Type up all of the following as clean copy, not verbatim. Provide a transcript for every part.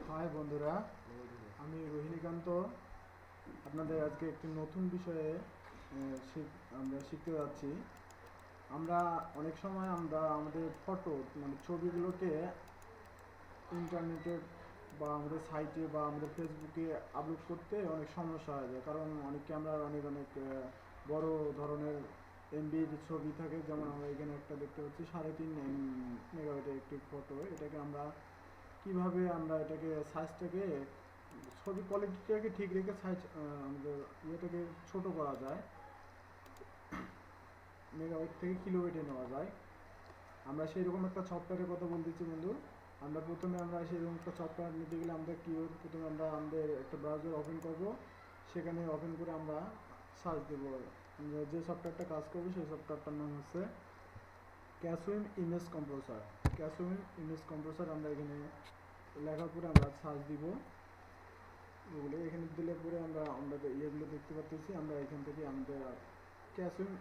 High বন্ধুরা, আমি রোহিণীকান্ত। আপনাদের আজকে একটি নতুন বিষয়ে আমরা শিখতে যাচ্ছি। আমরা অনেক সময় আমরা আমাদের ফটো মানে ছবিগুলোকে ইন্টারনেটে বা আমাদের সাইটে বা আমাদের ফেসবুকে আপলোড করতে অনেক সমস্যা হয়ে যায়, কারণ অনেক ক্যামেরার অনেক অনেক বড় ধরনের এমবির ছবি থাকে। যেমন আমরা এখানে একটা দেখতে পাচ্ছি 3.5 মেগাবাইটের একটি ফটো। এটাকে আমরা কিভাবে আমরা এটাকে সাইজটাকে ছবি কোয়ালিটিটাকে ঠিক রেখে সাইজ আমাদের ইয়েটাকে ছোট করা যায়, মেগাবাইট থেকে কিলোবাইটে নেওয়া যায়। আমরা সেই রকম একটা সফটওয়্যারের কথা বলতেছি বন্ধু। আমরা সেই রকম একটা সফটওয়্যার নিতে গেলে আমরা কী প্রথমে আমরা আমাদের একটা ব্রাউজার ওপেন করব। সেখানে ওপেন করে আমরা সার্চ দেবো। আমরা যে সফটওয়্যারটা কাজ করবো সেই সফটওয়্যারটার নাম হচ্ছে ক্যাসউইন ইমেজ কম্প্রেসর। ক্যাসউইন ইমেজ কম্প্রেসর আমরা এখানে লেখার পরে আমরা সার্চ দিব গুগলে। এখানে দিলে পরে আমরা আমাদের ইয়েগুলো দেখতে পাচ্ছি। আমরা এখান থেকে আমাদের ক্যাসউইন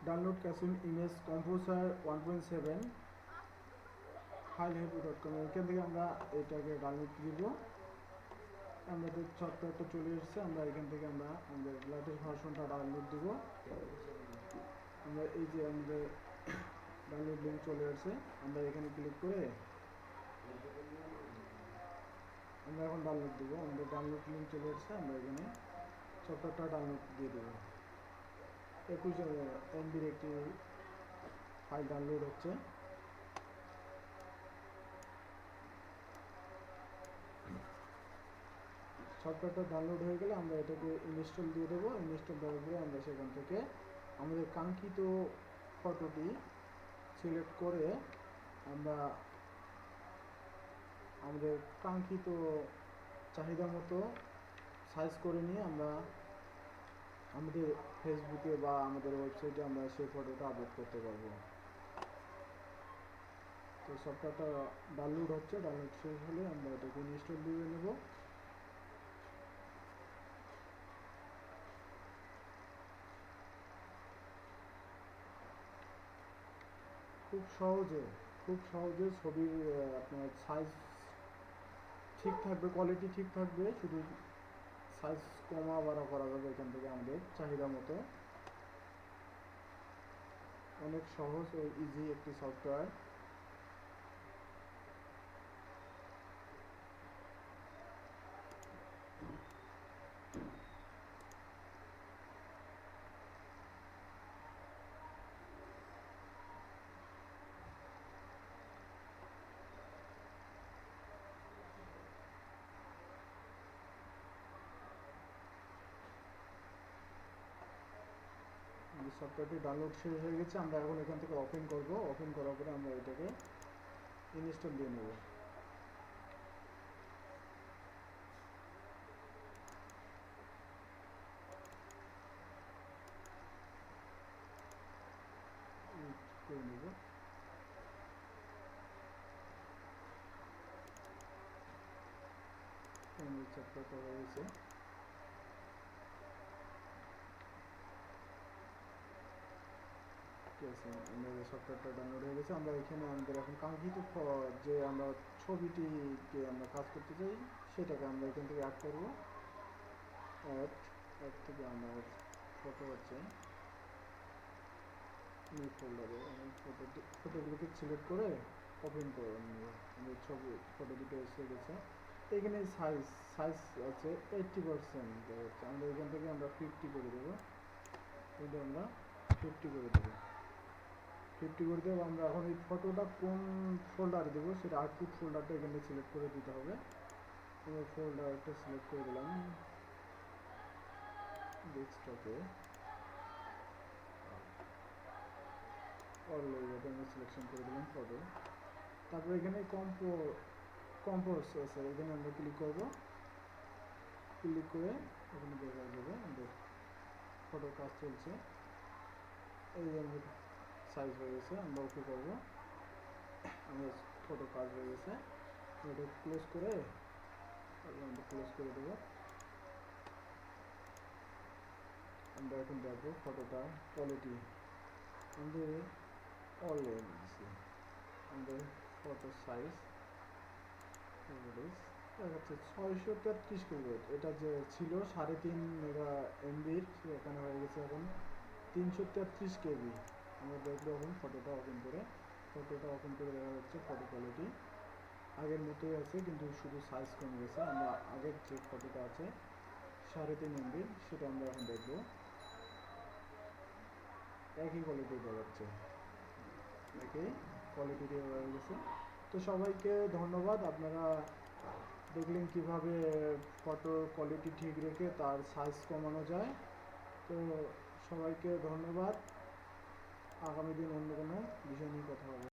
ডাউনলোড ক্যাসউইন ইমেজ কম্পোজার 1.7 highlight.com, এখান থেকে আমরা এটাকে ডাউনলোড দিব। আমাদের সফটওয়্যারটা চলে এসেছে। আমরা এখান থেকে আমরা আমাদের লেটেস্ট ভার্সনটা ডাউনলোড দিব। আমরা এই যে আমাদের ডাউনলোড লিঙ্ক চলে আসছে, আমরা এখানে ক্লিক করে আমরা এখন ডাউনলোড দিব। আমাদের ডাউনলোড লিঙ্ক চলে এসেছে, আমরা এখানে সফটওয়্যারটা ডাউনলোড দিয়ে দেবো। 21 MBর একটি ফাইল ডাউনলোড হচ্ছে। সফটওয়্যারটা ডাউনলোড হয়ে গেলে আমরা এটাকে ইনস্টল দিয়ে দেবো। ইনস্টল দেওয়ার পরে আমরা সেখান থেকে আমাদের কাঙ্ক্ষিত ফটোটি সিলেক্ট করে আমরা আমাদের কাঙ্ক্ষিত চাহিদা মতো সাইজ করে নিয়ে আমরা আমাদের ফেসবুকে বা আমাদের ওয়েবসাইটে আমরা সেই ফটোটা আপলোড করতে পারবো। তো সফটওয়্যারটা ডাউনলোড হচ্ছে, ডাউনলোড শেষ হলে আমরা এটাকে ইনস্টল দিয়ে নেব। খুব সহজে ছবির আপনার সাইজ ঠিক থাকবে, কোয়ালিটি ঠিক থাকবে, শুধু সাইজ কমা বাড়া করা যাবে এখান থেকে আমাদের চাহিদা মতো। অনেক সহজ ও ইজি একটি সফটওয়্যার। সফটওয়্যারটি ডাউনলোড শেষ হয়ে গেছে। আমরা এখন এখান থেকে ওপেন করব। ওপেন করার পরে আমরা এটাকে ইনস্টল দিয়ে নেব। করে নেব। সফটওয়্যারটা হয়ে গেছে। ঠিক আছে, আমাদের সফটওয়্যারটা ডাউনলোড হয়ে গেছে। আমরা এখানে আমাদের এখন কাঙ্ক্ষিত যে আমরা ছবিটিকে আমরা কাজ করতে চাই সেটাকে আমরা এখান থেকে অ্যাড করবো। অ্যাড অ্যাড থেকে আমরা ফটো হচ্ছে নিউ ফোল্ডারে আমি ফটোগুলোকে সিলেক্ট করে ওপেন করে নেব। আমাদের ছবি ফটো দুটো এসে গেছে। এখানে সাইজ সাইজ আছে 80% হচ্ছে। আমরা এখান থেকে আমরা 50 করে দেবো। কিন্তু আমরা 50 করে দেবো। 50 করে দেবো। আমরা এখন এই ফটোটা কোন ফোল্ডারে দেবো সেটা আউটপুট ফোল্ডারটা এখানে সিলেক্ট করে দিতে হবে। ফোল্ডারটা সিলেক্ট করে দিলাম ডেস্কটপে। অলরেডি আমরা সিলেকশন করে দিলাম ফটো। তারপরে এখানে কম্পোজ আছে, এখানে আমরা ক্লিক করব। ক্লিক করে এখানে দেখা যাবে আমাদের ফটো কাজ চলছে। এই যে আমাদের সাইজ হয়ে গেছে, আমরা ওকে করবো। আমাদের ফটো কাজ হয়ে গেছে। এটা ক্লোজ করে দেবো। আমরা এখন দেখবো ফটোটা কোয়ালিটি আমাদের অলরেডি দিচ্ছি। আমাদের ফটো সাইজ দেখাচ্ছে 633 কেবি। এটা যে ছিল 3.5 মেগা এমবির, এখানে হয়ে গেছে এখন 333 কেবি। আমরা দেখবো এখন ফটোটা ওপেন করে। দেখা যাচ্ছে ফটো কোয়ালিটি আগের মতোই আছে, কিন্তু শুধু সাইজ কমে গেছে। আমরা আগের যে ফটোটা আছে 3.5 এমবির, সেটা আমরা এখন দেখবো। একই কোয়ালিটি দেখাচ্ছে, একই কোয়ালিটি দিয়ে হয়ে গেছে। তো সবাইকে ধন্যবাদ। আপনারা দেখলেন কিভাবে ফটোর কোয়ালিটি ঠিক রেখে তার সাইজ কমানো যায়। তো সবাইকে ধন্যবাদ। আগামী দিন অন্য কোনো বিষয় নিয়ে কথা হবে।